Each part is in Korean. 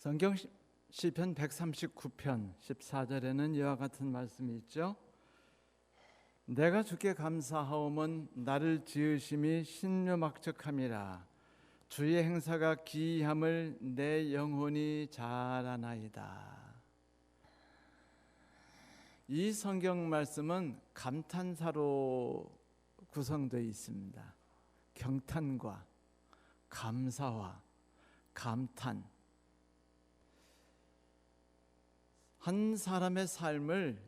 성경 시편 139편 14절에는 이와 같은 말씀이 있죠. 내가 주께 감사하오면 나를 지으심이 신묘막측함이라. 주의 행사가 기이함을 내 영혼이 잘 아나이다. 이 성경 말씀은 감탄사로 구성되어 있습니다. 경탄과 감사와 감탄. 한 사람의 삶을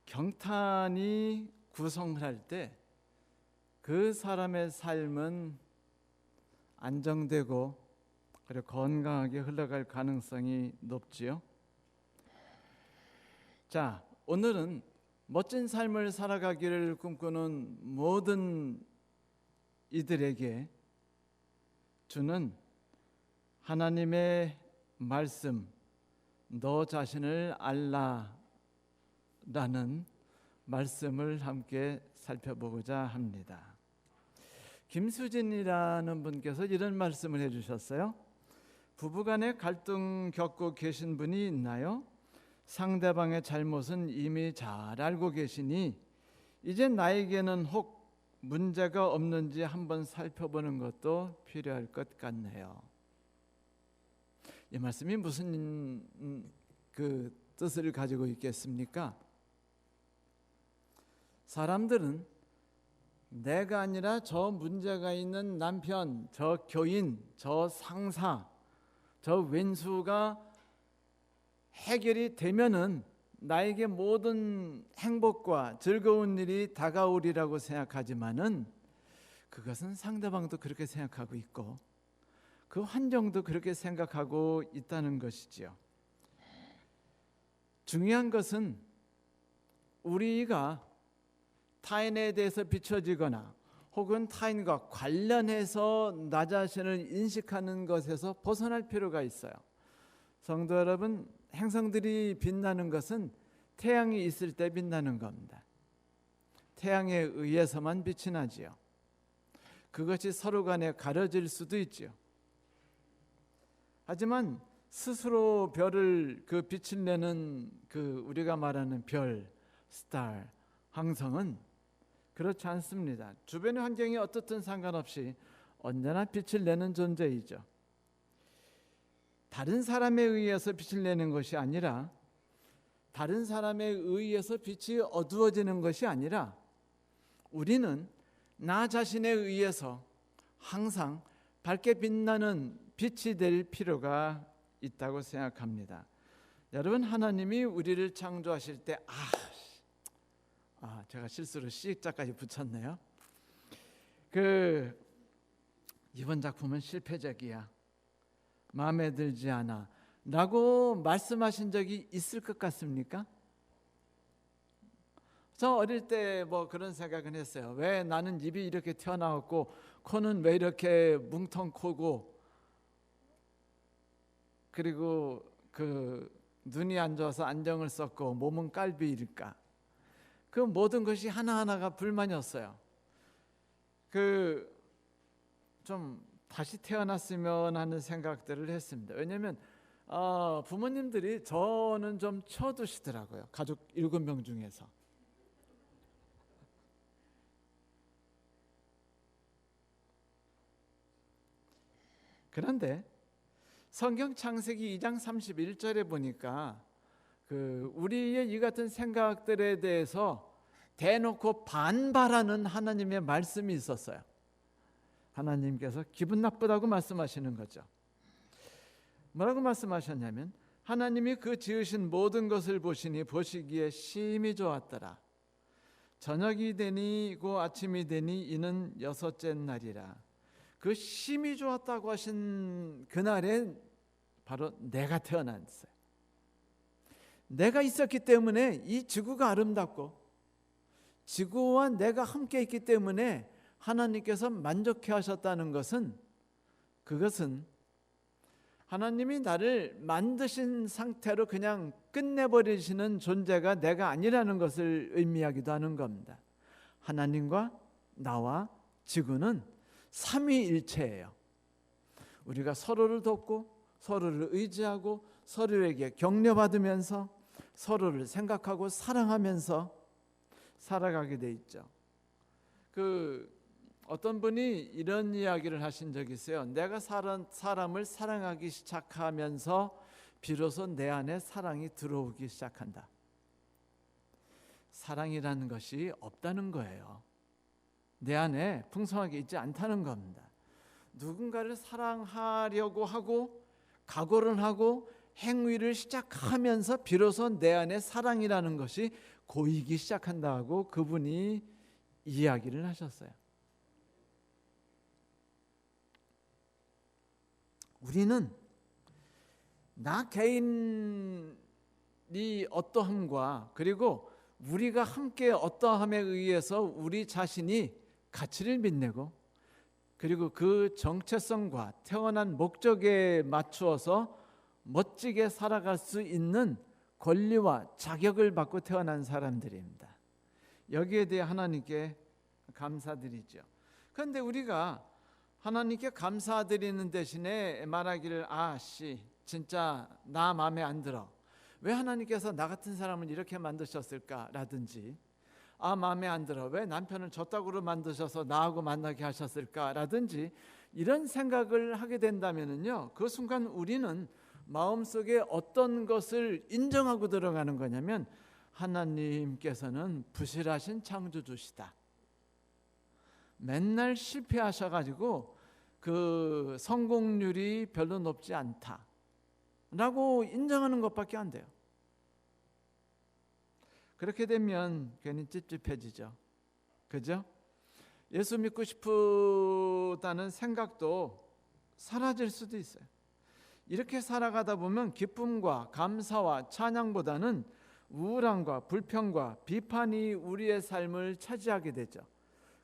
경탄이 구성할 때 그 사람의 삶은 안정되고 그리고 건강하게 흘러갈 가능성이 높지요. 자, 오늘은 멋진 삶을 살아가기를 꿈꾸는 모든 이들에게 주는 하나님의 말씀, 너 자신을 알라라는 말씀을 함께 살펴보고자 합니다. 김수진이라는 분께서 이런 말씀을 해주셨어요. 부부간에 갈등 겪고 계신 분이 있나요? 상대방의 잘못은 이미 잘 알고 계시니 이제 나에게는 혹 문제가 없는지 한번 살펴보는 것도 필요할 것 같네요. 이 말씀이 무슨 뜻을 가지고 있겠습니까? 사람들은 내가 아니라 저 문제가 있는 남편, 저 교인, 저 상사, 저 왼수가 해결이 되면은 나에게 모든 행복과 즐거운 일이 다가오리라고 생각하지만은 그것은 상대방도 그렇게 생각하고 있고 그 환경도 그렇게 생각하고 있다는 것이지요. 중요한 것은 우리가 타인에 대해서 비춰지거나 혹은 타인과 관련해서 나 자신을 인식하는 것에서 벗어날 필요가 있어요. 성도 여러분, 행성들이 빛나는 것은 태양이 있을 때 빛나는 겁니다. 태양에 의해서만 빛이 나지요. 그것이 서로 간에 가려질 수도 있지요. 하지만 스스로 별을 빛을 내는 우리가 말하는 별, 스타, 항성은 그렇지 않습니다. 주변의 환경이 어떻든 상관없이 언제나 빛을 내는 존재이죠. 다른 사람에 의해서 빛을 내는 것이 아니라 다른 사람에 의해서 빛이 어두워지는 것이 아니라 우리는 나 자신에 의해서 항상 밝게 빛나는 빛이 될 필요가 있다고 생각합니다. 여러분, 하나님이 우리를 창조하실 때 제가 실수로 시자까지 붙였네요. 이번 작품은 실패작이야, 마음에 들지 않아 라고 말씀하신 적이 있을 것 같습니까? 저 어릴 때 그런 생각은 했어요. 왜 나는 입이 이렇게 튀어나왔고 코는 왜 이렇게 뭉텅코고 그리고 눈이 안 좋아서 안경을 썼고 몸은 깔비일까? 그 모든 것이 하나하나가 불만이었어요. 좀 다시 태어났으면 하는 생각들을 했습니다. 왜냐하면 부모님들이 저는 좀 쳐두시더라고요. 가족 7명 중에서. 그런데 성경 창세기 2장 31절에 보니까 우리의 이 같은 생각들에 대해서 대놓고 반발하는 하나님의 말씀이 있었어요. 하나님께서 기분 나쁘다고 말씀하시는 거죠. 뭐라고 말씀하셨냐면 하나님이 그 지으신 모든 것을 보시니 보시기에 심히 좋았더라. 저녁이 되니 고 아침이 되니 이는 6째 날이라. 그 심히 좋았다고 하신 그날에 바로 내가 태어났어요. 내가 있었기 때문에 이 지구가 아름답고 지구와 내가 함께 있기 때문에 하나님께서 만족해 하셨다는 것은 그것은 하나님이 나를 만드신 상태로 그냥 끝내버리시는 존재가 내가 아니라는 것을 의미하기도 하는 겁니다. 하나님과 나와 지구는 삼위일체예요. 우리가 서로를 돕고 서로를 의지하고 서로에게 격려받으면서 서로를 생각하고 사랑하면서 살아가게 돼 있죠. 어떤 분이 이런 이야기를 하신 적이 있어요. 내가 사람을 사랑하기 시작하면서 비로소 내 안에 사랑이 들어오기 시작한다. 사랑이라는 것이 없다는 거예요. 내 안에 풍성하게 있지 않다는 겁니다. 누군가를 사랑하려고 하고 각오를 하고 행위를 시작하면서 비로소 내 안에 사랑이라는 것이 고이기 시작한다고 그분이 이야기를 하셨어요. 우리는 나 개인이 어떠함과 그리고 우리가 함께 어떠함에 의해서 우리 자신이 가치를 빛내고 그리고 그 정체성과 태어난 목적에 맞추어서 멋지게 살아갈 수 있는 권리와 자격을 받고 태어난 사람들입니다. 여기에 대해 하나님께 감사드리죠. 그런데 우리가 하나님께 감사드리는 대신에 말하기를 진짜 나 마음에 안 들어. 왜 하나님께서 나 같은 사람을 이렇게 만드셨을까라든지 마음에 안 들어. 왜 남편을 저따구로 만드셔서 나하고 만나게 하셨을까라든지 이런 생각을 하게 된다면요, 그 순간 우리는 마음속에 어떤 것을 인정하고 들어가는 거냐면 하나님께서는 부실하신 창조주시다. 맨날 실패하셔가지고 그 성공률이 별로 높지 않다 라고 인정하는 것밖에 안 돼요. 그렇게 되면 괜히 찝찝해지죠. 그죠? 예수 믿고 싶다는 생각도 사라질 수도 있어요. 이렇게 살아가다 보면 기쁨과 감사와 찬양보다는 우울함과 불평과 비판이 우리의 삶을 차지하게 되죠.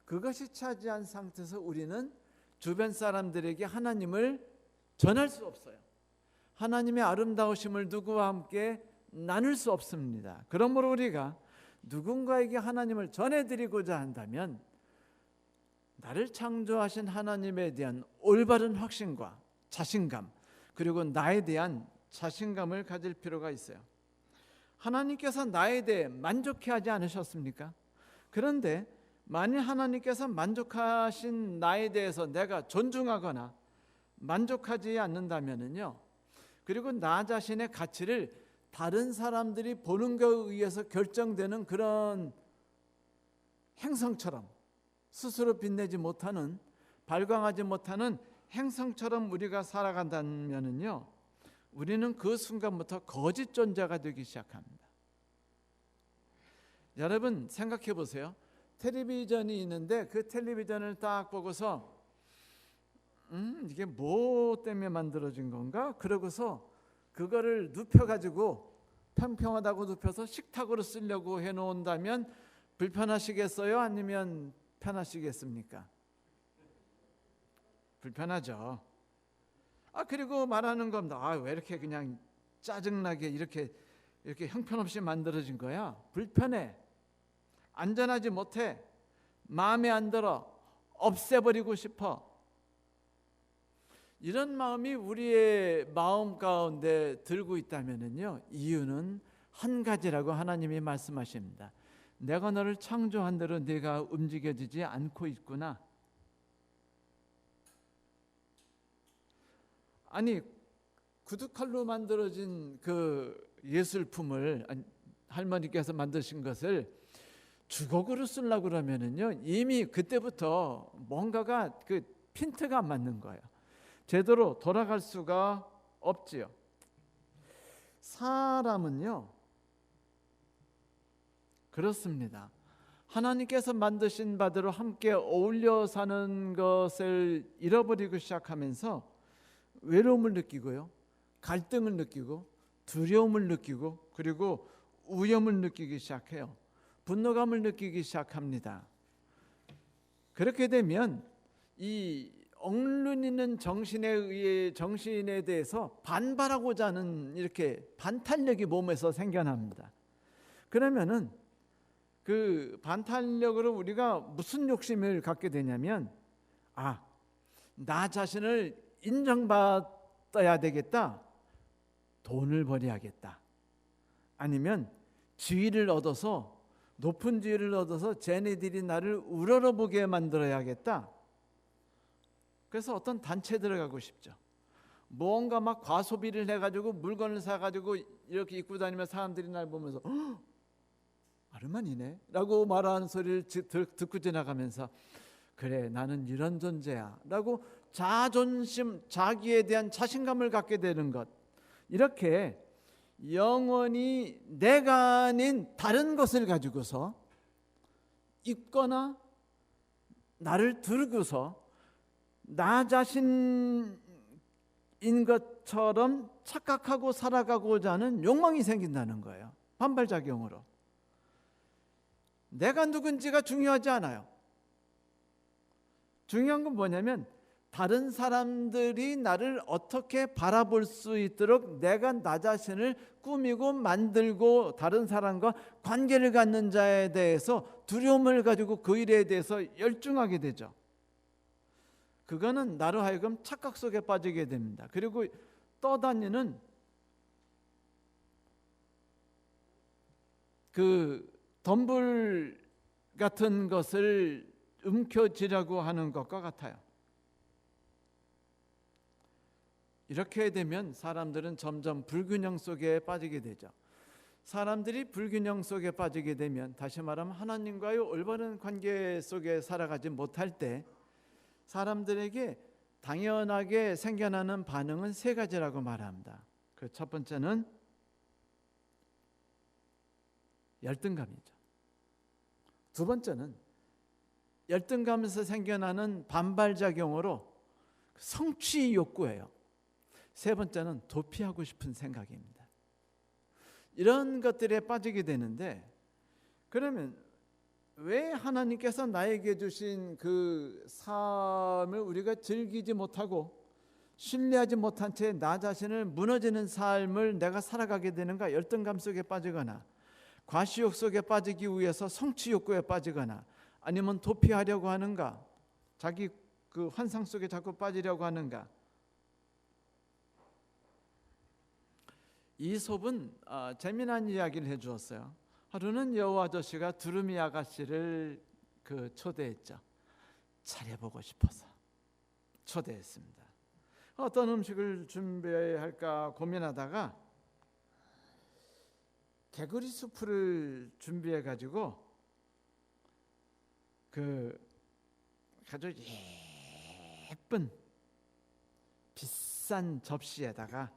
그것이 차지한 상태에서 우리는 주변 사람들에게 하나님을 전할 수 없어요. 하나님의 아름다우심을 누구와 함께 나눌 수 없습니다. 그러므로 우리가 누군가에게 하나님을 전해드리고자 한다면 나를 창조하신 하나님에 대한 올바른 확신과 자신감 그리고 나에 대한 자신감을 가질 필요가 있어요. 하나님께서 나에 대해 만족해하지 않으셨습니까? 그런데 만일 하나님께서 만족하신 나에 대해서 내가 존중하거나 만족하지 않는다면요, 그리고 나 자신의 가치를 다른 사람들이 보는 것에 의해서 결정되는 그런 행성처럼 스스로 빛내지 못하는 발광하지 못하는 행성처럼 우리가 살아간다면요, 우리는 그 순간부터 거짓 존재가 되기 시작합니다. 여러분 생각해 보세요. 텔레비전이 있는데 그 텔레비전을 딱 보고서 이게 뭐 때문에 만들어진 건가? 그러고서 그거를 눕혀가지고 평평하다고 눕혀서 식탁으로 쓰려고 해놓는다면 불편하시겠어요? 아니면 편하시겠습니까? 불편하죠. 그리고 말하는 겁니다. 왜 이렇게 그냥 짜증나게 이렇게 형편없이 만들어진 거야? 불편해. 안전하지 못해. 마음에 안 들어. 없애버리고 싶어. 이런 마음이 우리의 마음 가운데 들고 있다면요, 이유는 한 가지라고 하나님이 말씀하십니다. 내가 너를 창조한 대로 네가 움직여지지 않고 있구나. 아니, 구두칼로 만들어진 그 예술품을 할머니께서 만드신 것을 주걱으로 쓰려고 그러면은요, 이미 그때부터 뭔가가 그 핀트가 안 맞는 거예요. 제대로 돌아갈 수가 없지요. 사람은요, 그렇습니다. 하나님께서 만드신 바대로 함께 어울려 사는 것을 잃어버리고 시작하면서 외로움을 느끼고요, 갈등을 느끼고 두려움을 느끼고 그리고 우염을 느끼기 시작해요. 분노감을 느끼기 시작합니다. 그렇게 되면 이 억눌리는 정신에 대해서 반발하고자 하는 이렇게 반탄력이 몸에서 생겨납니다. 그러면은 그 반탄력으로 우리가 무슨 욕심을 갖게 되냐면 나 자신을 인정받아야 떠야 되겠다. 돈을 벌여야겠다. 아니면 지위를 얻어서, 높은 지위를 얻어서 쟤네들이 나를 우러러보게 만들어야겠다. 그래서 어떤 단체에 들어가고 싶죠. 뭔가 막 과소비를 해가지고 물건을 사가지고 이렇게 입고 다니면 사람들이 날 보면서 아르마니네 라고 말하는 소리를 듣고 지나가면서 그래 나는 이런 존재야 라고 자존심, 자기에 대한 자신감을 갖게 되는 것, 이렇게 영원히 내가 아닌 다른 것을 가지고서 있거나 나를 들고서 나 자신인 것처럼 착각하고 살아가고자 하는 욕망이 생긴다는 거예요. 반발작용으로. 내가 누군지가 중요하지 않아요. 중요한 건 뭐냐면 다른 사람들이 나를 어떻게 바라볼 수 있도록 내가 나 자신을 꾸미고 만들고 다른 사람과 관계를 갖는 자에 대해서 두려움을 가지고 그 일에 대해서 열중하게 되죠. 그거는 나로 하여금 착각 속에 빠지게 됩니다. 그리고 떠다니는 그 덤불 같은 것을 움켜쥐려고 하는 것과 같아요. 이렇게 되면 사람들은 점점 불균형 속에 빠지게 되죠. 사람들이 불균형 속에 빠지게 되면, 다시 말하면 하나님과의 올바른 관계 속에 살아가지 못할 때 사람들에게 당연하게 생겨나는 반응은 세 가지라고 말합니다. 그 첫 번째는 열등감이죠. 두 번째는 열등감에서 생겨나는 반발작용으로 성취 욕구예요. 세 번째는 도피하고 싶은 생각입니다. 이런 것들에 빠지게 되는데, 그러면 왜 하나님께서 나에게 주신 그 삶을 우리가 즐기지 못하고 신뢰하지 못한 채 나 자신을 무너지는 삶을 내가 살아가게 되는가? 열등감 속에 빠지거나 과시욕 속에 빠지기 위해서 성취 욕구에 빠지거나 아니면 도피하려고 하는가? 자기 그 환상 속에 자꾸 빠지려고 하는가? 이솝은 재미난 이야기를 해주었어요. 하루는 여우 아저씨가 두루미 아가씨를 초대했죠. 차려보고 싶어서 초대했습니다. 어떤 음식을 준비할까 고민하다가 개구리 수프를 준비해 가지고 아주 예쁜 비싼 접시에다가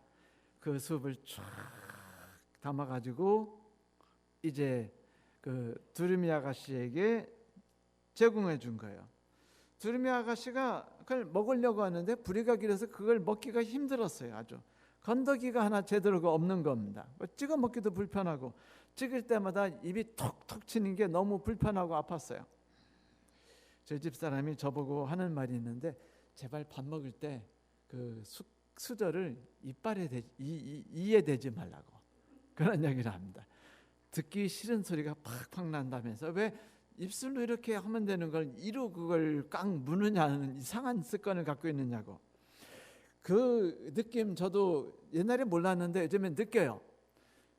그 숲을 쫙 담아가지고 이제 그 두루미 아가씨에게 제공해 준 거예요. 두루미 아가씨가 그걸 먹으려고 하는데 부리가 길어서 그걸 먹기가 힘들었어요. 아주 건더기가 하나 제대로가 없는 겁니다. 찍어 먹기도 불편하고 찍을 때마다 입이 톡톡 치는 게 너무 불편하고 아팠어요. 저희 집 사람이 저보고 하는 말이 있는데, 제발 밥 먹을 때 그 수저를 이에 대지 말라고 그런 얘기를 합니다. 듣기 싫은 소리가 팍팍 난다면서 왜 입술로 이렇게 하면 되는 걸 이로 그걸 깡 무느냐는 이상한 습관을 갖고 있느냐고. 그 느낌 저도 옛날에 몰랐는데 요즘엔 느껴요.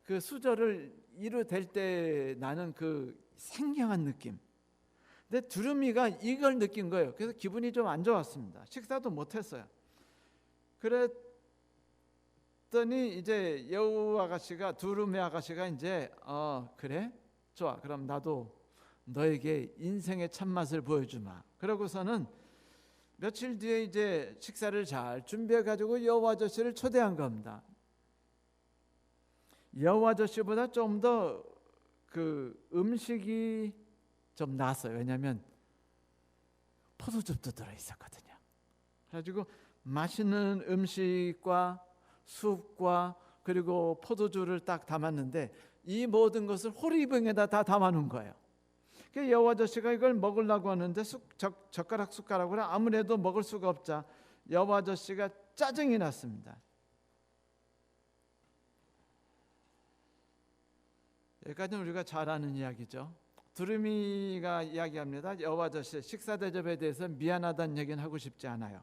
그 수저를 이로 댈 때 나는 그 생경한 느낌. 근데 두루미가 이걸 느낀 거예요. 그래서 기분이 좀 안 좋았습니다. 식사도 못했어요. 그랬더니 이제 여우 아가씨가, 두루미 아가씨가 이제 그래? 좋아. 그럼 나도 너에게 인생의 참맛을 보여주마. 그러고서는 며칠 뒤에 이제 식사를 잘 준비해 가지고 여우 아저씨를 초대한 겁니다. 여우 아저씨보다 좀 더 그 음식이 좀 나았어요. 왜냐하면 포도즙도 들어 있었거든요. 그래가지고 맛있는 음식과 숲과 그리고 포도주를 딱 담았는데 이 모든 것을 호리병에다 다 담아놓은 거예요. 여우 아저씨가 이걸 먹으려고 하는데 젓가락 숟가락으로 아무래도 먹을 수가 없자 여우 아저씨가 짜증이 났습니다. 여기까지는 우리가 잘 아는 이야기죠. 두루미가 이야기합니다. 여우 아저씨 식사 대접에 대해서 미안하다는 얘기는 하고 싶지 않아요.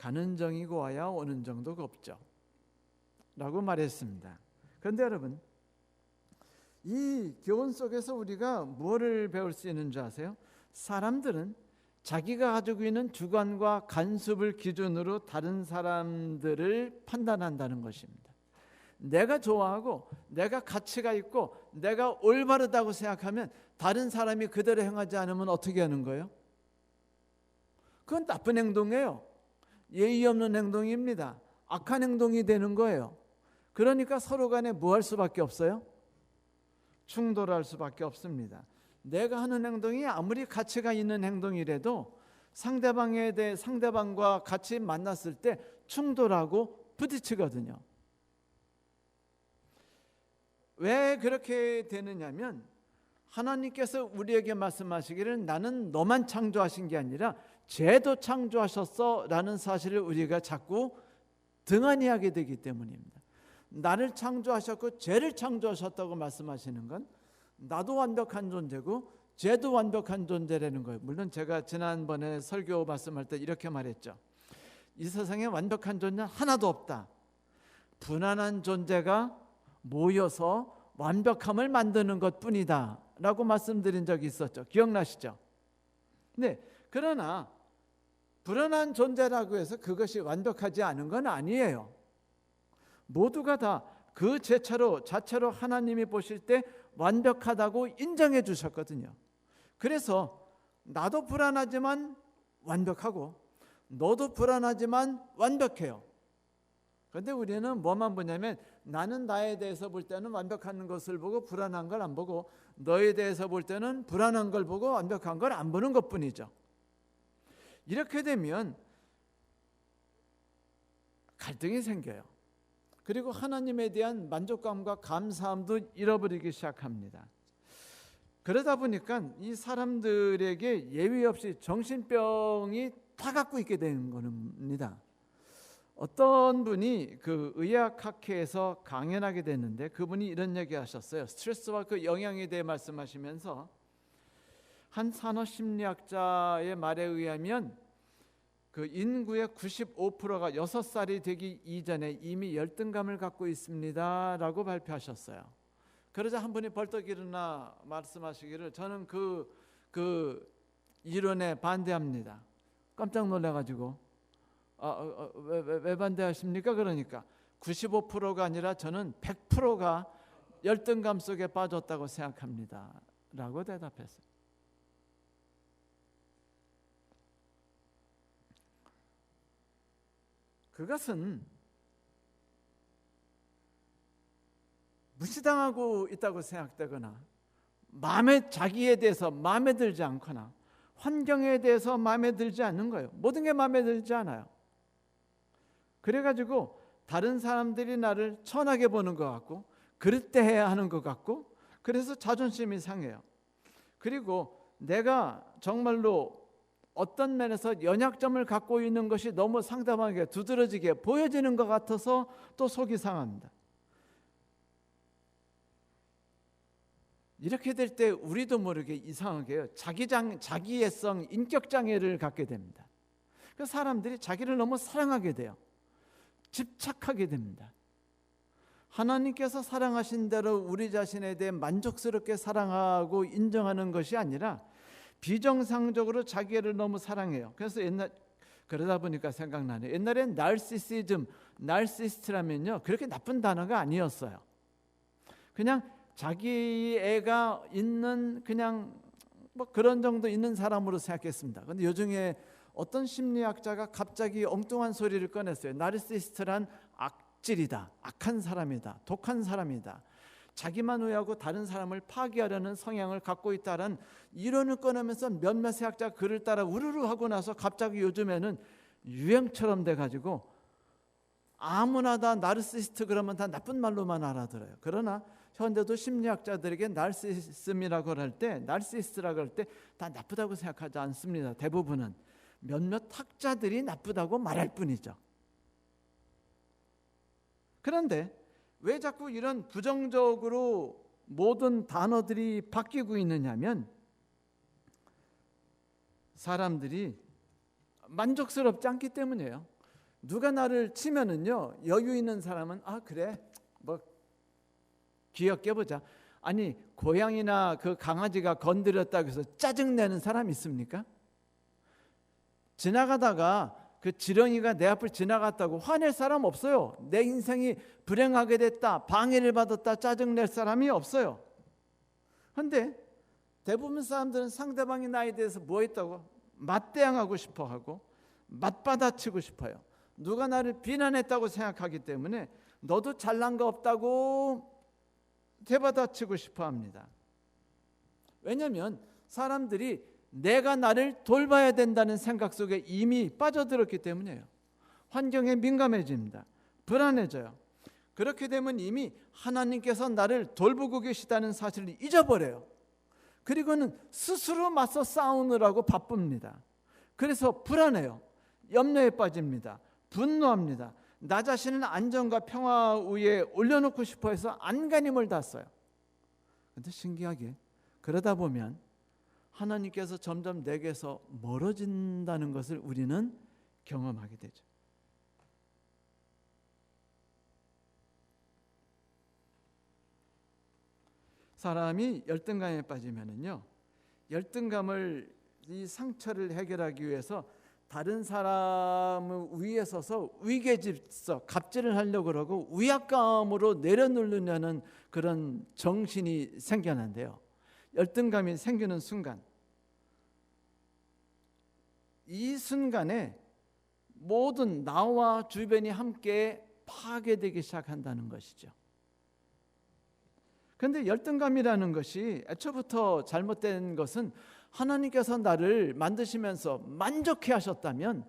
가는 정이 고와야 오는 정도 곱죠 라고 말했습니다. 그런데 여러분, 이 교훈 속에서 우리가 뭐를 배울 수 있는 줄 아세요? 사람들은 자기가 가지고 있는 주관과 간섭을 기준으로 다른 사람들을 판단한다는 것입니다. 내가 좋아하고 내가 가치가 있고 내가 올바르다고 생각하면 다른 사람이 그대로 행하지 않으면 어떻게 하는 거예요? 그건 나쁜 행동이에요. 예의 없는 행동입니다. 악한 행동이 되는 거예요. 그러니까 서로 간에 뭐 할 수밖에 없어요? 충돌할 수밖에 없습니다. 내가 하는 행동이 아무리 가치가 있는 행동이라도 상대방과 같이 만났을 때 충돌하고 부딪히거든요. 왜 그렇게 되느냐면 하나님께서 우리에게 말씀하시기를 나는 너만 창조하신 게 아니라 쟤도 창조하셨어 라는 사실을 우리가 자꾸 등한히 하게 되기 때문입니다. 나를 창조하셨고 쟤를 창조하셨다고 말씀하시는 건 나도 완벽한 존재고 쟤도 완벽한 존재라는 거예요. 물론 제가 지난번에 설교 말씀할 때 이렇게 말했죠. 이 세상에 완벽한 존재는 하나도 없다. 분한한 존재가 모여서 완벽함을 만드는 것뿐이다 라고 말씀드린 적이 있었죠. 기억나시죠? 네, 그러나 불완한 존재라고 해서 그것이 완벽하지 않은 건 아니에요. 모두가 다 그 자체로 하나님이 보실 때 완벽하다고 인정해 주셨거든요. 그래서 나도 불안하지만 완벽하고 너도 불안하지만 완벽해요. 그런데 우리는 뭐만 보냐면 나는 나에 대해서 볼 때는 완벽한 것을 보고 불안한 걸 안 보고 너에 대해서 볼 때는 불안한 걸 보고 완벽한 걸 안 보는 것뿐이죠. 이렇게 되면 갈등이 생겨요. 그리고 하나님에 대한 만족감과 감사함도 잃어버리기 시작합니다. 그러다 보니까 이 사람들에게 예외 없이 정신병이 다 갖고 있게 되는 겁니다. 어떤 분이 그 의학학회에서 강연하게 됐는데 그분이 이런 얘기 하셨어요. 스트레스와 그 영향에 대해 말씀하시면서 한 산업심리학자의 말에 의하면 그 인구의 95%가 6살이 되기 이전에 이미 열등감을 갖고 있습니다 라고 발표하셨어요. 그러자 한 분이 벌떡 일어나 말씀하시기를 저는 그 이론에 반대합니다. 깜짝 놀라가지고 왜 반대하십니까? 그러니까 95%가 아니라 저는 100%가 열등감 속에 빠졌다고 생각합니다 라고 대답했어요. 그것은 무시당하고 있다고 생각되거나 자기에 대해서 마음에 들지 않거나 환경에 대해서 마음에 들지 않는 거예요. 모든 게 마음에 들지 않아요. 그래가지고 다른 사람들이 나를 천하게 보는 것 같고 그릇대해야 하는 것 같고 그래서 자존심이 상해요. 그리고 내가 정말로 어떤 면에서 연약점을 갖고 있는 것이 너무 상대방에게 두드러지게 보여지는 것 같아서 또 속이 상합니다. 이렇게 될 때 우리도 모르게 이상하게요. 자기애성, 인격장애를 갖게 됩니다. 그래서 사람들이 자기를 너무 사랑하게 돼요. 집착하게 됩니다. 하나님께서 사랑하신 대로 우리 자신에 대해 만족스럽게 사랑하고 인정하는 것이 아니라 비정상적으로 자기를 너무 사랑해요. 그래서 그러다 보니까 생각나네요. 옛날엔 나르시스트라면요 그렇게 나쁜 단어가 아니었어요. 그냥 자기 애가 있는 그냥 뭐 그런 정도 있는 사람으로 생각했습니다. 그런데 요즘에 어떤 심리학자가 갑자기 엉뚱한 소리를 꺼냈어요. 나르시스트란 악질이다, 악한 사람이다, 독한 사람이다. 자기만 우애하고 다른 사람을 파괴하려는 성향을 갖고 있다는 이론을 꺼내면서 몇몇 학자가 그를 따라 우르르 하고 나서 갑자기 요즘에는 유행처럼 돼가지고 아무나 다 나르시스트 그러면 다 나쁜 말로만 알아들어요. 그러나 현대도 심리학자들에게 나르시시즘이라고 할 때, 나르시스트라고 할 때 다 나쁘다고 생각하지 않습니다. 대부분은 몇몇 학자들이 나쁘다고 말할 뿐이죠. 그런데 왜 자꾸 이런 부정적으로 모든 단어들이 바뀌고 있느냐면 사람들이 만족스럽지 않기 때문이에요. 누가 나를 치면은요, 여유 있는 사람은 그래 뭐 귀엽게 보자. 아니, 고양이나 그 강아지가 건드렸다고 해서 짜증내는 사람 있습니까? 지나가다가 그 지렁이가 내 앞을 지나갔다고 화낼 사람 없어요. 내 인생이 불행하게 됐다, 방해를 받았다 짜증낼 사람이 없어요. 그런데 대부분 사람들은 상대방이 나에 대해서 뭐 했다고 맞대항하고 싶어하고 맞받아치고 싶어요. 누가 나를 비난했다고 생각하기 때문에 너도 잘난 거 없다고 되받아치고 싶어합니다. 왜냐하면 사람들이 내가 나를 돌봐야 된다는 생각 속에 이미 빠져들었기 때문이에요. 환경에 민감해집니다. 불안해져요. 그렇게 되면 이미 하나님께서 나를 돌보고 계시다는 사실을 잊어버려요. 그리고는 스스로 맞서 싸우느라고 바쁩니다. 그래서 불안해요. 염려에 빠집니다. 분노합니다. 나 자신을 안정과 평화 위에 올려놓고 싶어 해서 안간힘을 다 써요. 그런데 신기하게 그러다 보면 하나님께서 점점 내게서 멀어진다는 것을 우리는 경험하게 되죠. 사람이 열등감에 빠지면은요, 열등감을 이 상처를 해결하기 위해서 다른 사람을 위에 서서 위계질서, 갑질을 하려고 그러고 위압감으로 내려놓으려는 그런 정신이 생겨난대요. 열등감이 생기는 순간, 이 순간에 모든 나와 주변이 함께 파괴되기 시작한다는 것이죠. 그런데 열등감이라는 것이 애초부터 잘못된 것은 하나님께서 나를 만드시면서 만족해 하셨다면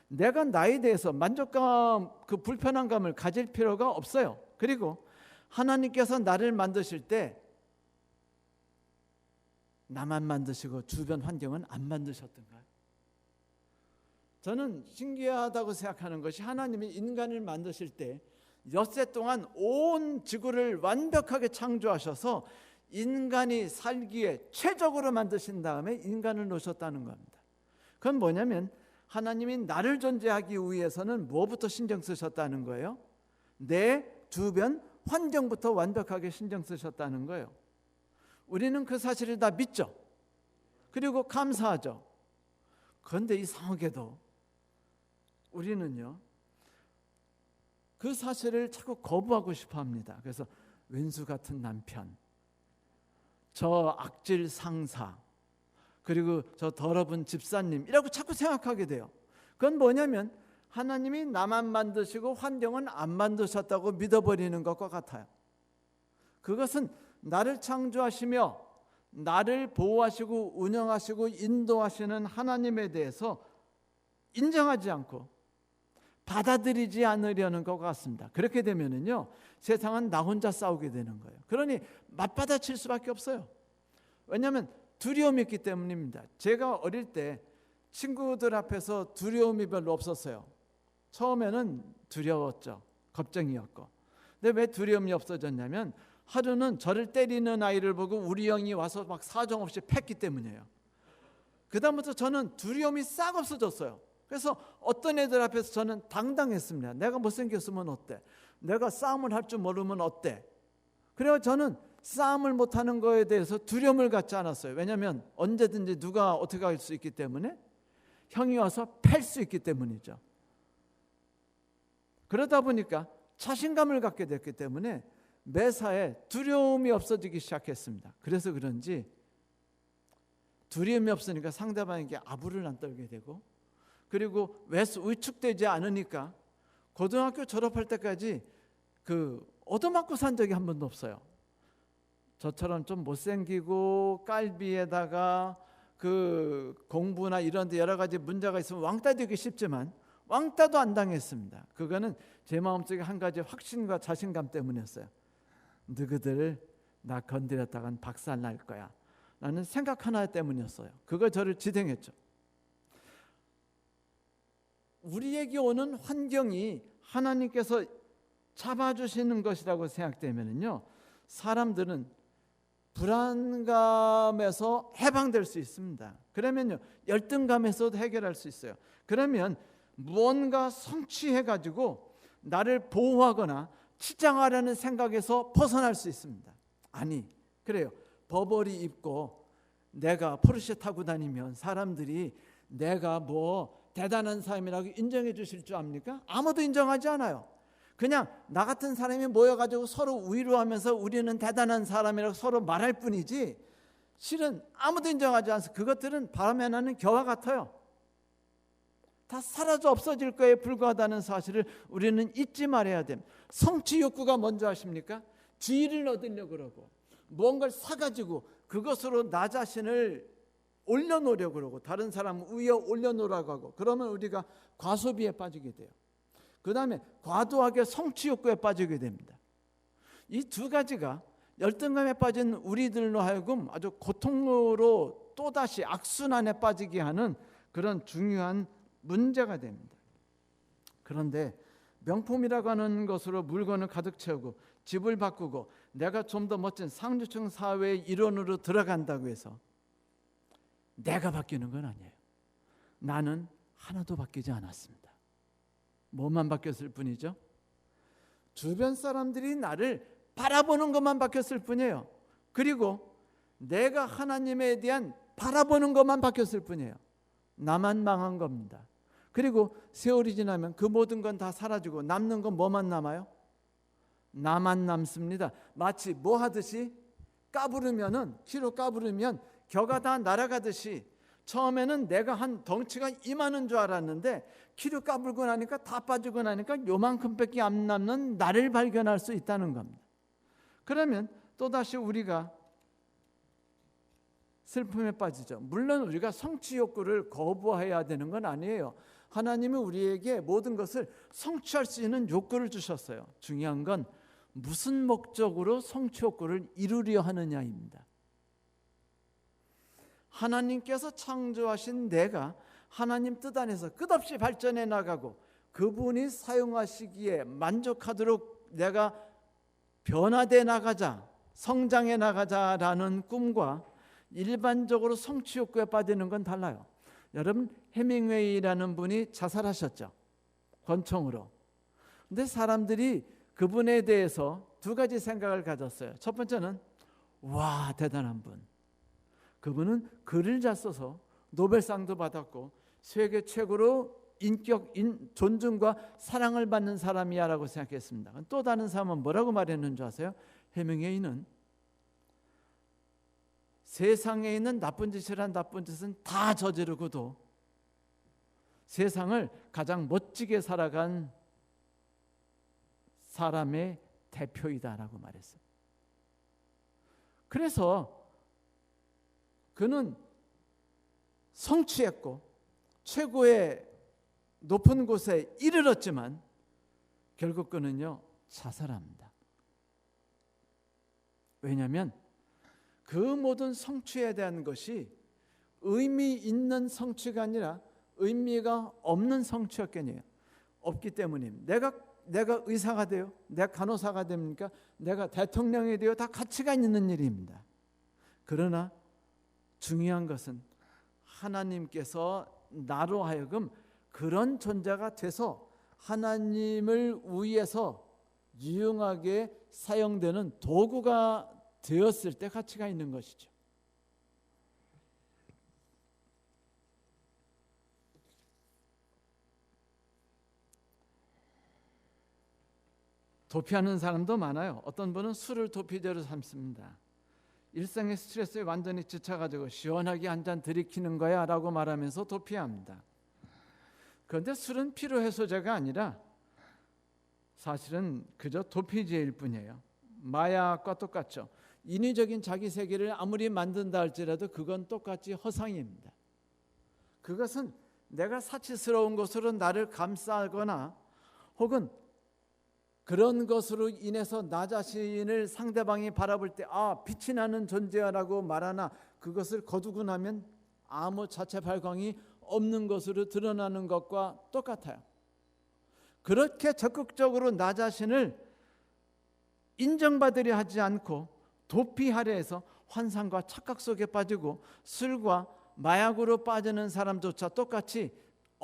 내가 나에 대해서 만족감, 그 불편한 감을 가질 필요가 없어요. 그리고 하나님께서 나를 만드실 때 나만 만드시고 주변 환경은 안 만드셨던가요? 저는 신기하다고 생각하는 것이 하나님이 인간을 만드실 때 엿새 동안 온 지구를 완벽하게 창조하셔서 인간이 살기에 최적으로 만드신 다음에 인간을 놓으셨다는 겁니다. 그건 뭐냐면 하나님이 나를 존재하기 위해서는 뭐부터 신경 쓰셨다는 거예요? 내 주변 환경부터 완벽하게 신경 쓰셨다는 거예요. 우리는 그 사실을 다 믿죠. 그리고 감사하죠. 그런데 이상하게도 우리는요, 그 사실을 자꾸 거부하고 싶어 합니다. 그래서 왼수 같은 남편, 저 악질 상사, 그리고 저 더러운 집사님이라고 자꾸 생각하게 돼요. 그건 뭐냐면 하나님이 나만 만드시고 환경은 안 만드셨다고 믿어버리는 것과 같아요. 그것은 나를 창조하시며 나를 보호하시고 운영하시고 인도하시는 하나님에 대해서 인정하지 않고 받아들이지 않으려는 것 같습니다. 그렇게 되면은요, 세상은 나 혼자 싸우게 되는 거예요. 그러니 맞받아칠 수밖에 없어요. 왜냐하면 두려움이 있기 때문입니다. 제가 어릴 때 친구들 앞에서 두려움이 별로 없었어요. 처음에는 두려웠죠. 겁쟁이였고. 근데 왜 두려움이 없어졌냐면 하루는 저를 때리는 아이를 보고 우리 형이 와서 막 사정없이 팼기 때문이에요. 그다음부터 저는 두려움이 싹 없어졌어요. 그래서 어떤 애들 앞에서 저는 당당했습니다. 내가 못생겼으면 어때? 내가 싸움을 할 줄 모르면 어때? 그래서 저는 싸움을 못하는 거에 대해서 두려움을 갖지 않았어요. 왜냐하면 언제든지 누가 어떻게 할 수 있기 때문에, 형이 와서 팰 수 있기 때문이죠. 그러다 보니까 자신감을 갖게 됐기 때문에 매사에 두려움이 없어지기 시작했습니다. 그래서 그런지 두려움이 없으니까 상대방에게 아부를 안 떨게 되고, 그리고 위축되지 않으니까 고등학교 졸업할 때까지 얻어맞고 산 적이 한 번도 없어요. 저처럼 좀 못생기고 깔비에다가 공부나 이런 데 여러 가지 문제가 있으면 왕따 되기 쉽지만 왕따도 안 당했습니다. 그거는 제 마음속에 한 가지 확신과 자신감 때문이었어요. 너희들 나 건드렸다간 박살 날 거야 라는 생각 하나 때문이었어요. 그거 저를 지탱했죠. 우리에게 오는 환경이 하나님께서 잡아주시는 것이라고 생각되면요, 사람들은 불안감에서 해방될 수 있습니다. 그러면요, 열등감에서도 해결할 수 있어요. 그러면 무언가 성취해가지고 나를 보호하거나 치장하려는 생각에서 벗어날 수 있습니다. 아니, 그래요. 버버리 입고 내가 포르쉐 타고 다니면 사람들이 내가 뭐 대단한 사람이라고 인정해 주실 줄 압니까? 아무도 인정하지 않아요. 그냥 나 같은 사람이 모여가지고 서로 위로하면서 우리는 대단한 사람이라고 서로 말할 뿐이지 실은 아무도 인정하지 않아서 그것들은 바람에 나는 겨와 같아요. 다 사라져 없어질 거에 불과하다는 사실을 우리는 잊지 말아야 됩니다. 성취 욕구가 먼저 하십니까? 지위를 얻으려고 그러고 무언가를 사가지고 그것으로 나 자신을 올려놓으려고 그러고 다른 사람 위에 올려놓으라고 하고 그러면 우리가 과소비에 빠지게 돼요. 그 다음에 과도하게 성취 욕구에 빠지게 됩니다. 이 두 가지가 열등감에 빠진 우리들로 하여금 아주 고통으로 또다시 악순환에 빠지게 하는 그런 중요한 문제가 됩니다. 그런데 명품이라고 하는 것으로 물건을 가득 채우고 집을 바꾸고 내가 좀 더 멋진 상류층 사회의 일원으로 들어간다고 해서 내가 바뀌는 건 아니에요. 나는 하나도 바뀌지 않았습니다. 뭐만 바뀌었을 뿐이죠? 주변 사람들이 나를 바라보는 것만 바뀌었을 뿐이에요. 그리고 내가 하나님에 대한 바라보는 것만 바뀌었을 뿐이에요. 나만 망한 겁니다. 그리고 세월이 지나면 그 모든 건 다 사라지고 남는 건 뭐만 남아요? 나만 남습니다. 마치 뭐 하듯이 까부르면은 키로 까부르면 겨가 다 날아가듯이 처음에는 내가 한 덩치가 이만한 줄 알았는데 키로 까불고 나니까 다 빠지고 나니까 요만큼밖에 안 남는 나를 발견할 수 있다는 겁니다. 그러면 또다시 우리가 슬픔에 빠지죠. 물론 우리가 성취 욕구를 거부해야 되는 건 아니에요. 하나님은 우리에게 모든 것을 성취할 수 있는 욕구를 주셨어요. 중요한 건 무슨 목적으로 성취 욕구를 이루려 하느냐입니다. 하나님께서 창조하신 내가 하나님 뜻 안에서 끝없이 발전해 나가고 그분이 사용하시기에 만족하도록 내가 변화돼 나가자, 성장해 나가자라는 꿈과 일반적으로 성취 욕구에 빠지는 건 달라요. 여러분, 해밍웨이라는 분이 자살하셨죠. 권총으로. 근데 사람들이 그분에 대해서 두 가지 생각을 가졌어요. 첫 번째는 와, 대단한 분. 그분은 글을 잘 써서 노벨상도 받았고 세계 최고로 인격, 존중과 사랑을 받는 사람이야 라고 생각했습니다. 또 다른 사람은 뭐라고 말했는 줄 아세요? 해밍웨이는 세상에 있는 나쁜 짓이란 나쁜 짓은 다 저지르고도 세상을 가장 멋지게 살아간 사람의 대표이다라고 말했어요. 그래서 그는 성취했고 최고의 높은 곳에 이르렀지만 결국 그는요 자살합니다. 왜냐하면 그 모든 성취에 대한 것이 의미 있는 성취가 아니라 의미가 없는 성취였겠네요. 없기 때문입니다. 내가 의사가 돼요? 내가 간호사가 됩니까? 내가 대통령이 돼요? 다 가치가 있는 일입니다. 그러나 중요한 것은 하나님께서 나로 하여금 그런 존재가 돼서 하나님을 위해서 유용하게 사용되는 도구가 되었을 때 가치가 있는 것이죠. 도피하는 사람도 많아요. 어떤 분은 술을 도피제로 삼습니다. 일상의 스트레스에 완전히 지쳐가지고 시원하게 한 잔 들이키는 거야 라고 말하면서 도피합니다. 그런데 술은 피로해소제가 아니라 사실은 그저 도피제일 뿐이에요. 마약과 똑같죠. 인위적인 자기 세계를 아무리 만든다 할지라도 그건 똑같이 허상입니다. 그것은 내가 사치스러운 것으로 나를 감싸거나 혹은 그런 것으로 인해서 나 자신을 상대방이 바라볼 때 빛이 나는 존재야라고 말하나 그것을 거두고 나면 아무 자체 발광이 없는 것으로 드러나는 것과 똑같아요. 그렇게 적극적으로 나 자신을 인정받으려 하지 않고 도피하려 해서 환상과 착각 속에 빠지고 술과 마약으로 빠지는 사람조차 똑같이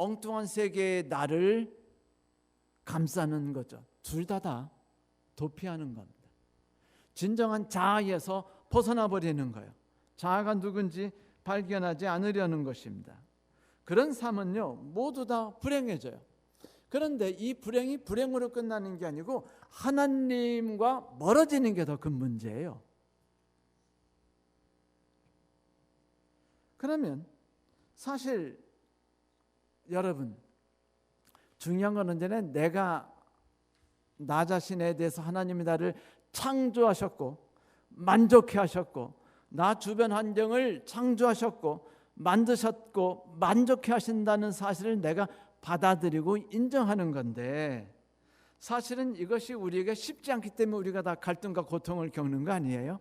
엉뚱한 세계의 나를 감싸는 거죠. 둘 다 도피하는 겁니다. 진정한 자아에서 벗어나 버리는 거예요. 자아가 누군지 발견하지 않으려는 것입니다. 그런 삶은요, 모두 다 불행해져요. 그런데 이 불행이 불행으로 끝나는 게 아니고 하나님과 멀어지는 게 더 큰 문제예요. 그러면 사실 여러분, 중요한 건 언제는 내가 나 자신에 대해서 하나님이 나를 창조하셨고 만족해 하셨고 나 주변 환경을 창조하셨고 만드셨고 만족해 하신다는 사실을 내가 받아들이고 인정하는 건데, 사실은 이것이 우리에게 쉽지 않기 때문에 우리가 다 갈등과 고통을 겪는 거 아니에요?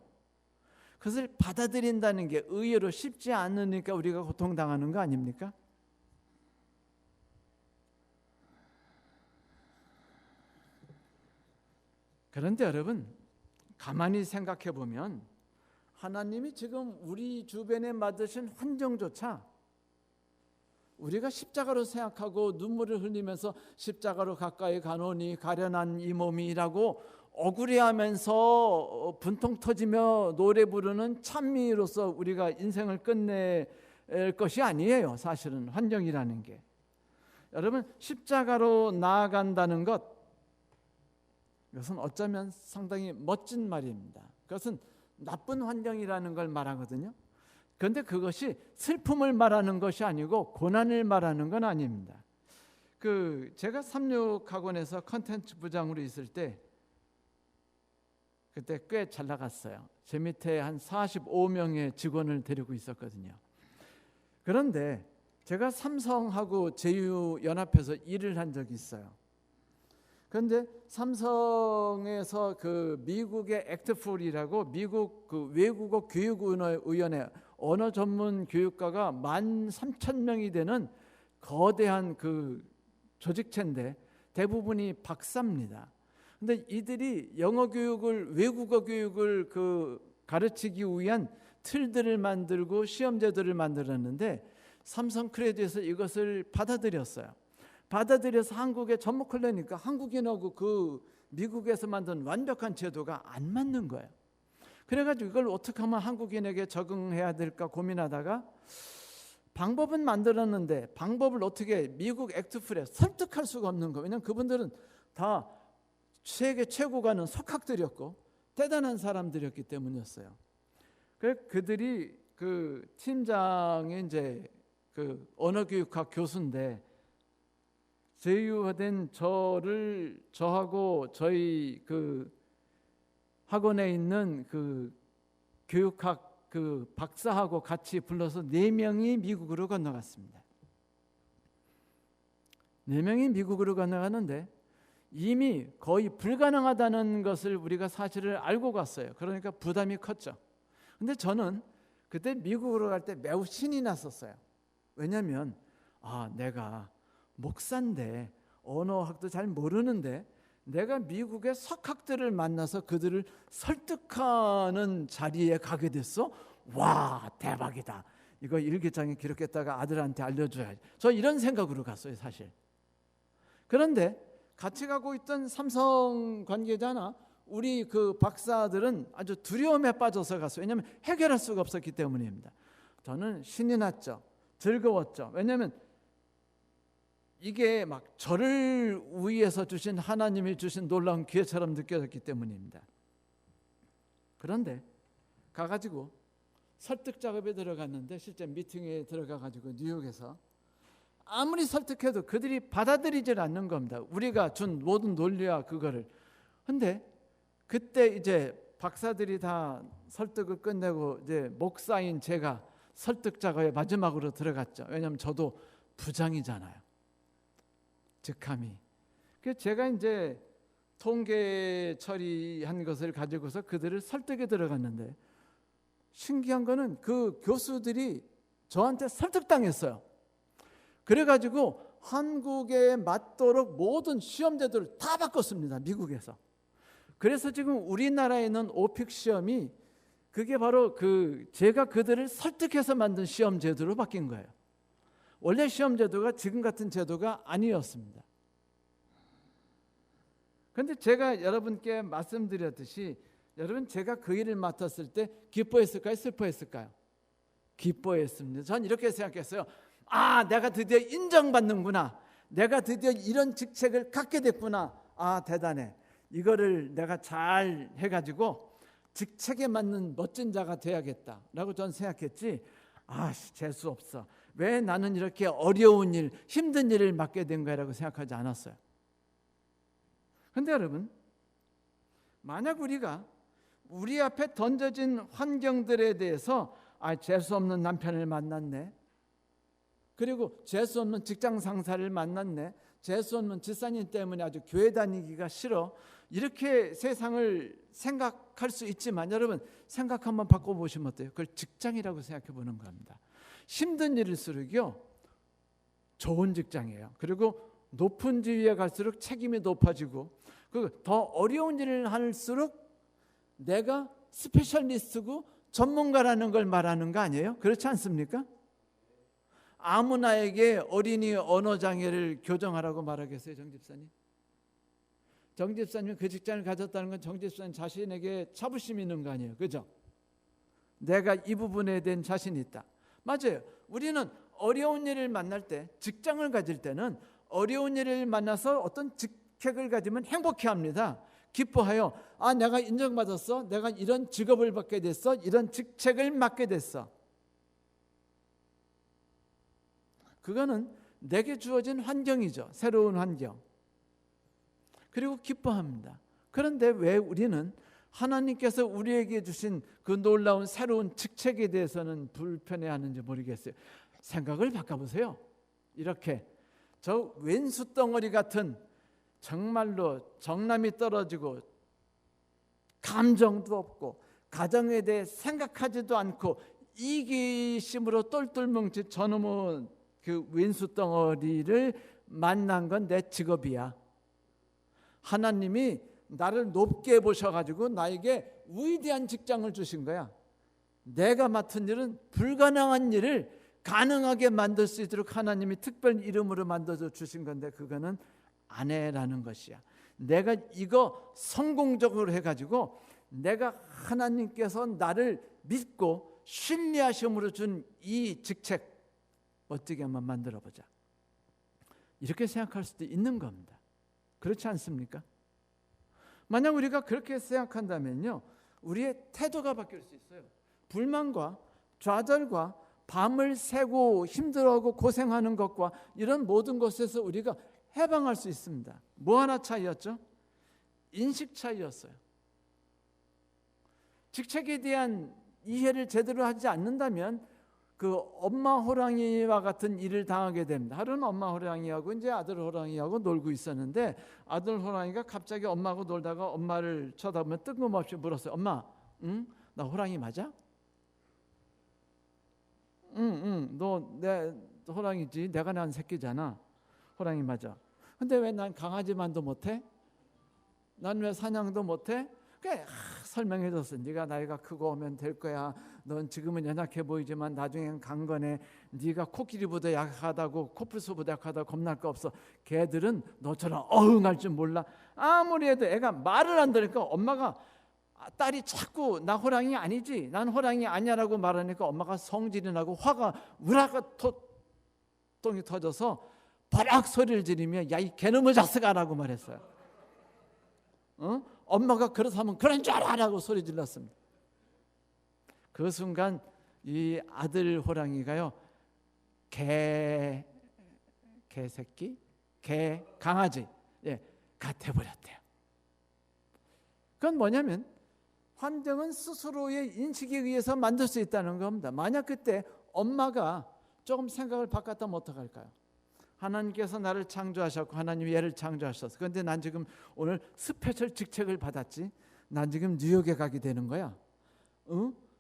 그것을 받아들인다는 게 의외로 쉽지 않으니까 우리가 고통당하는 거 아닙니까? 그런데 여러분, 가만히 생각해 보면 하나님이 지금 우리 주변에 만드신 환경조차 우리가 십자가로 생각하고 눈물을 흘리면서 십자가로 가까이 가노니 가련한 이 몸이라고 억울해하면서 분통 터지며 노래 부르는 찬미로서 우리가 인생을 끝낼 것이 아니에요. 사실은 환경이라는 게. 여러분, 십자가로 나아간다는 것, 이것은 어쩌면 상당히 멋진 말입니다. 그것은 나쁜 환경이라는 걸 말하거든요. 그런데 그것이 슬픔을 말하는 것이 아니고 고난을 말하는 건 아닙니다. 제가 삼육학원에서 컨텐츠 부장으로 있을 때 그때 꽤 잘 나갔어요. 제 밑에 한 45명의 직원을 데리고 있었거든요. 그런데 제가 삼성하고 제휴연합해서 일을 한 적이 있어요. 그런데 삼성에서 미국의 액트4이라고 미국 외국어 교육위원회 언어 전문 교육과가 13,000명이 되는 거대한 조직체인데 대부분이 박사입니다. 근데 이들이 영어 교육을, 외국어 교육을 가르치기 위한 틀들을 만들고 시험제도를 만들었는데 삼성 크레딧에서 이것을 받아들였어요. 받아들여서 한국에 접목하려니까 한국인하고 미국에서 만든 완벽한 제도가 안 맞는 거예요. 그래가지고 이걸 어떻게 하면 한국인에게 적응해야 될까 고민하다가 방법은 만들었는데 방법을 어떻게 미국 액트4에 설득할 수가 없는 거예요. 왜냐하면 그분들은 다 세계 최고가는 석학들이었고 대단한 사람들이었기 때문이었어요. 그래서 그들이 팀장이 이제 언어교육학 교수인데 제휴된 저하고 저희 학원에 있는 교육학 박사하고 같이 불러서 4명이 미국으로 건너갔습니다. 4명이 미국으로 건너가는데 이미 거의 불가능하다는 것을 우리가 사실을 알고 갔어요. 그러니까 부담이 컸죠. 근데 저는 그때 미국으로 갈 때 매우 신이 났었어요. 왜냐하면 내가 목사인데 언어학도 잘 모르는데 내가 미국의 석학들을 만나서 그들을 설득하는 자리에 가게 됐어? 와, 대박이다. 이거 일기장에 기록했다가 아들한테 알려줘야지. 저 이런 생각으로 갔어요, 사실. 그런데 같이 가고 있던 삼성 관계자나 우리 박사들은 아주 두려움에 빠져서 갔어요. 왜냐하면 해결할 수가 없었기 때문입니다. 저는 신이 났죠. 즐거웠죠. 왜냐하면 이게 막 저를 위해서 주신 하나님이 주신 놀라운 기회처럼 느껴졌기 때문입니다. 그런데 가가지고 설득 작업에 들어갔는데 실제 미팅에 들어가가지고 뉴욕에서 아무리 설득해도 그들이 받아들이질 않는 겁니다. 우리가 준 모든 논리와 그거를. 근데 그때 이제 박사들이 다 설득을 끝내고 이제 목사인 제가 설득 작업에 마지막으로 들어갔죠. 왜냐하면 저도 부장이잖아요. 직함이. 그래서 제가 이제 통계 처리한 것을 가지고서 그들을 설득에 들어갔는데 신기한 거는 그 교수들이 저한테 설득당했어요. 그래가지고 한국에 맞도록 모든 시험제도를 다 바꿨습니다. 미국에서. 그래서 지금 우리나라에 있는 오픽 시험이 그게 바로 제가 그들을 설득해서 만든 시험제도로 바뀐 거예요. 원래 시험 제도가 지금 같은 제도가 아니었습니다. 그런데 제가 여러분께 말씀드렸듯이 여러분 제가 그 일을 맡았을 때 기뻐했을까요? 슬퍼했을까요? 기뻐했습니다. 전 이렇게 생각했어요. 아, 내가 드디어 인정받는구나. 내가 드디어 이런 직책을 갖게 됐구나. 아, 대단해. 이거를 내가 잘 해가지고 직책에 맞는 멋진 자가 돼야겠다라고 전 생각했지. 아, 재수 없어. 왜 나는 이렇게 어려운 일, 힘든 일을 맡게 된 거라고 생각하지 않았어요. 그런데 여러분, 만약 우리가 우리 앞에 던져진 환경들에 대해서 재수 없는 남편을 만났네, 그리고 재수 없는 직장 상사를 만났네, 재수 없는 집사님 때문에 아주 교회 다니기가 싫어, 이렇게 세상을 생각할 수 있지만 여러분 생각 한번 바꿔보시면 어때요? 그걸 직장이라고 생각해 보는 겁니다. 힘든 일일수록요 좋은 직장이에요. 그리고 높은 지위에 갈수록 책임이 높아지고, 그 더 어려운 일을 할수록 내가 스페셜리스트고 전문가라는 걸 말하는 거 아니에요? 그렇지 않습니까? 아무나에게 어린이 언어 장애를 교정하라고 말하겠어요, 정 집사님? 정 집사님이 그 직장을 가졌다는 건 정 집사님 자신에게 자부심이 있는 거 아니에요, 그죠? 내가 이 부분에 대한 자신이 있다. 맞아요. 우리는 어려운 일을 만날 때, 직장을 가질 때는 어려운 일을 만나서 어떤 직책을 가지면 행복해합니다. 기뻐하여, 아, 내가 인정받았어, 내가 이런 직업을 받게 됐어, 이런 직책을 맡게 됐어. 그거는 내게 주어진 환경이죠. 새로운 환경. 그리고 기뻐합니다. 그런데 왜 우리는 하나님께서 우리에게 주신 그 놀라운 새로운 직책에 대해서는 불편해하는지 모르겠어요. 생각을 바꿔보세요. 이렇게 저 왼수 덩어리 같은, 정말로 정남이 떨어지고 감정도 없고 가정에 대해 생각하지도 않고 이기심으로 똘똘 뭉친 저놈의 그 왼수 덩어리를 만난 건 내 직업이야. 하나님이 나를 높게 보셔가지고 나에게 위대한 직장을 주신 거야. 내가 맡은 일은 불가능한 일을 가능하게 만들 수 있도록 하나님이 특별 이름으로 만들어 주신 건데, 그거는 아내라는 것이야. 내가 이거 성공적으로 해가지고 내가 하나님께서 나를 믿고 신뢰하심으로 준 이 직책 멋지게 한번 만들어보자, 이렇게 생각할 수도 있는 겁니다. 그렇지 않습니까? 만약 우리가 그렇게 생각한다면요, 우리의 태도가 바뀔 수 있어요. 불만과 좌절과 밤을 새고 힘들어하고 고생하는 것과 이런 모든 것에서 우리가 해방할 수 있습니다. 뭐 하나 차이였죠? 인식 차이였어요. 직책에 대한 이해를 제대로 하지 않는다면 그 엄마 호랑이와 같은 일을 당하게 됩니다. 하루는 엄마 호랑이하고 이제 아들 호랑이하고 놀고 있었는데, 아들 호랑이가 갑자기 엄마하고 놀다가 엄마를 쳐다보면 뜬금없이 물었어요. 엄마, 응? 나 호랑이 맞아? 응, 너 내 호랑이지. 내가 낳은 새끼잖아. 호랑이 맞아. 근데 왜 난 강아지만도 못해? 난 왜 사냥도 못해? 그래, 설명해줬어. 네가 나이가 크고 오면 될 거야. 넌 지금은 연약해 보이지만 나중엔 강건해. 네가 코끼리보다 약하다고, 코뿔소보다 약하다고 겁날 거 없어. 걔들은 너처럼 어흥할 줄 몰라. 아무리 해도 애가 말을 안 들으니까 엄마가, 딸이 자꾸 나 호랑이 아니지, 난 호랑이 아니야라고 말하니까 엄마가 성질이 나고 화가 우라가 똥이 터져서 버럭 소리를 지르며 야, 이 개놈의 자식아라고 말했어요. 엄마가 그렇다면 그런 줄 알아라고 소리 질렀습니다. 그 순간 이 아들 호랑이가요, 개새끼, 강아지, 같아버렸대요. 그건 뭐냐면 환경은 스스로의 인식에 의해서 만들 수 있다는 겁니다. 만약 그때 엄마가 조금 생각을 바꿨다면 어떡할까요? 하나님께서 나를 창조하셨고 하나님이 얘를 창조하셨어. 그런데 난 지금 오늘 스페셜 직책을 받았지. 난 지금 뉴욕에 가게 되는 거야.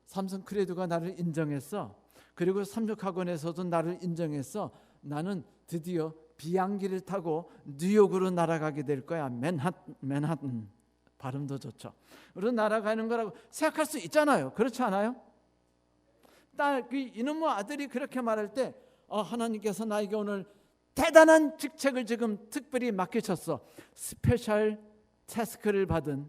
삼성 크레드가 나를 인정했어. 그리고 삼육학원에서도 나를 인정했어. 나는 드디어 비행기를 타고 뉴욕으로 날아가게 될 거야. 맨하튼 발음도 좋죠. 으로 날아가는 거라고 생각할 수 있잖아요. 그렇지 않아요? 이놈의 아들이 그렇게 말할 때 하나님께서 나에게 오늘 대단한 직책을 지금 특별히 맡기셨어. 스페셜 태스크를 받은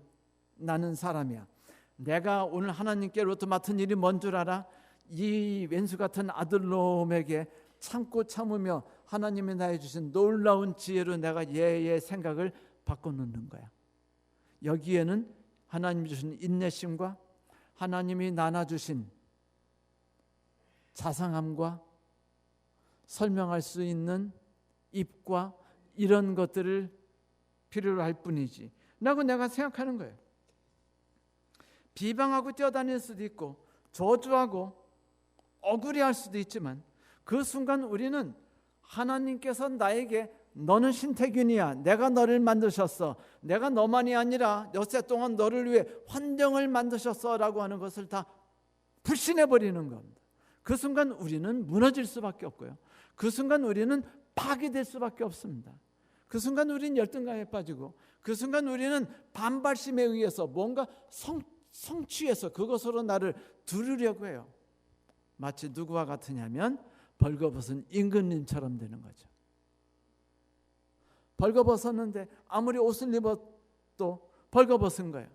나는 사람이야. 내가 오늘 하나님께로부터 맡은 일이 뭔 줄 알아? 이 왼수 같은 아들놈에게 참고 참으며 하나님이 나에 주신 놀라운 지혜로 내가 얘의 생각을 바꿔놓는 거야. 여기에는 하나님이 주신 인내심과 하나님이 나눠주신 자상함과 설명할 수 있는 입과 이런 것들을 필요로 할 뿐이지 라고 내가 생각하는 거예요. 비방하고 뛰어다닐 수도 있고 저주하고 억울해할 수도 있지만 그 순간 우리는 하나님께서 나에게 너는 신태균이야. 내가 너를 만드셨어. 내가 너만이 아니라 엿새 동안 너를 위해 환경을 만드셨어 라고 하는 것을 다 불신해버리는 겁니다. 그 순간 우리는 무너질 수밖에 없고요. 그 순간 우리는 파괴될 수밖에 없습니다. 그 순간 우리는 열등감에 빠지고 그 순간 우리는 반발심에 의해서 뭔가 성취해서 그것으로 나를 두르려고 해요. 마치 누구와 같으냐면 벌거벗은 임금님처럼 되는 거죠. 벌거벗었는데 아무리 옷을 입어도 벌거벗은 거예요.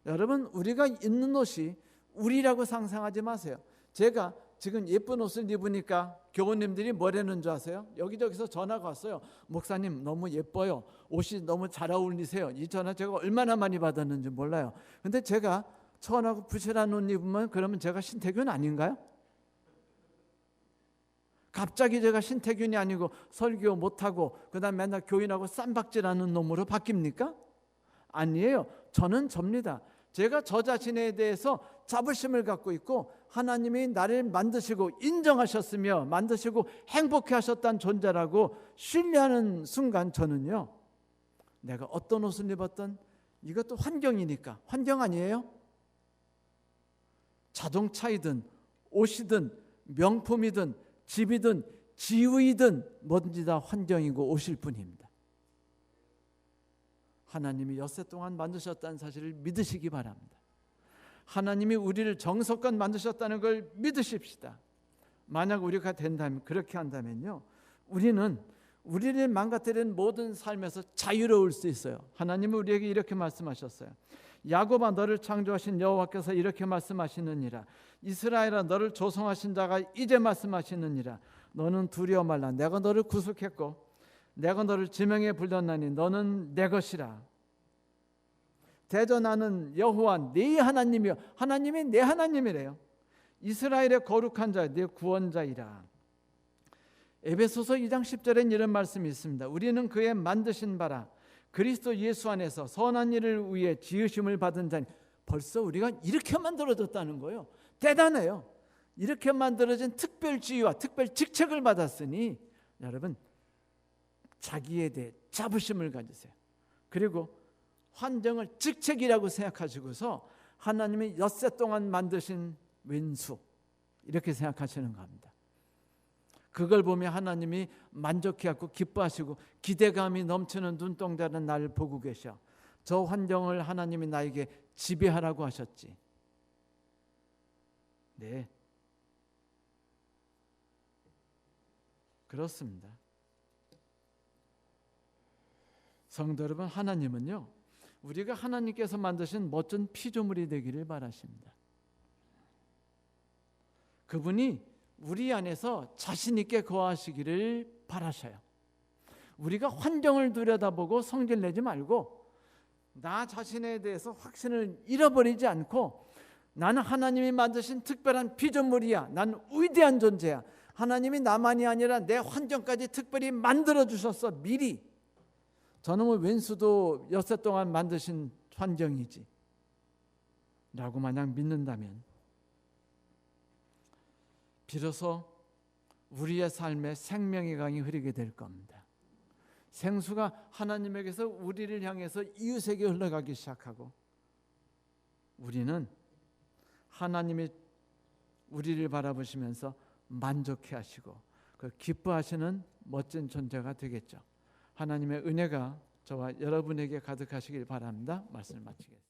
여러분, 우리가 입는 옷이 우리라고 상상하지 마세요. 제가 지금 예쁜 옷을 입으니까 교우님들이 뭐라는 줄 아세요? 여기저기서 전화가 왔어요. 목사님 너무 예뻐요. 옷이 너무 잘 어울리세요. 이 전화 제가 얼마나 많이 받았는지 몰라요. 근데 제가 천하고 부실한 옷 입으면 그러면 제가 신태균 아닌가요? 갑자기 제가 신태균이 아니고 설교 못하고 그다음 맨날 교인하고 쌈박질하는 놈으로 바뀝니까? 아니에요. 저는 접니다. 제가 저 자신에 대해서 자부심을 갖고 있고 하나님이 나를 만드시고 인정하셨으며 만드시고 행복해 하셨다는 존재라고 신뢰하는 순간 저는요, 내가 어떤 옷을 입었든 이것도 환경이니까. 환경 아니에요? 자동차이든 옷이든 명품이든 집이든 지위든 뭐든지 다 환경이고 옷일 뿐입니다. 하나님이 엿새 동안 만드셨다는 사실을 믿으시기 바랍니다. 하나님이 우리를 정성껏 만드셨다는 걸 믿으십시다. 만약 우리가 된다면, 그렇게 한다면요, 우리는 우리를 망가뜨리는 모든 삶에서 자유로울 수 있어요. 하나님은 우리에게 이렇게 말씀하셨어요. 야곱아, 너를 창조하신 여호와께서 이렇게 말씀하시느니라. 이스라엘아, 너를 조성하신 자가 이제 말씀하시느니라. 너는 두려워 말라. 내가 너를 구속했고 내가 너를 지명해 불렀나니 너는 내 것이라. 대전하는 여호와 네 하나님이여. 하나님이 내 하나님이래요. 이스라엘의 거룩한 자, 네 구원자이라. 에베소서 2장 10절엔 이런 말씀이 있습니다. 우리는 그의 만드신 바라 그리스도 예수 안에서 선한 일을 위해 지으심을 받은 자니. 벌써 우리가 이렇게 만들어졌다는 거예요. 대단해요. 이렇게 만들어진 특별 지위와 특별 직책을 받았으니 여러분, 자기에 대해 자부심을 가지세요. 그리고 환경을 직책이라고 생각하시고서 하나님이 엿새 동안 만드신 왼수 이렇게 생각하시는 겁니다. 그걸 보며 하나님이 만족해하고 기뻐하시고 기대감이 넘치는 눈동자는 나를 보고 계셔. 저 환경을 하나님이 나에게 지배하라고 하셨지. 네, 그렇습니다. 성도 여러분, 하나님은요, 우리가 하나님께서 만드신 멋진 피조물이 되기를 바라십니다. 그분이 우리 안에서 자신 있게 거하시기를 바라셔요. 우리가 환경을 들여다보고 성질내지 말고 나 자신에 대해서 확신을 잃어버리지 않고 나는 하나님이 만드신 특별한 피조물이야. 난 위대한 존재야. 하나님이 나만이 아니라 내 환경까지 특별히 만들어주셨어. 미리. 저는 뭐 왼수도 엿새 동안 만드신 환경이지 라고 만약 믿는다면 비로소 우리의 삶에 생명의 강이 흐르게 될 겁니다. 생수가 하나님에게서 우리를 향해서 이웃에게 흘러가기 시작하고 우리는 하나님이 우리를 바라보시면서 만족해 하시고 그 기뻐하시는 멋진 존재가 되겠죠. 하나님의 은혜가 저와 여러분에게 가득하시길 바랍니다. 말씀을 마치겠습니다.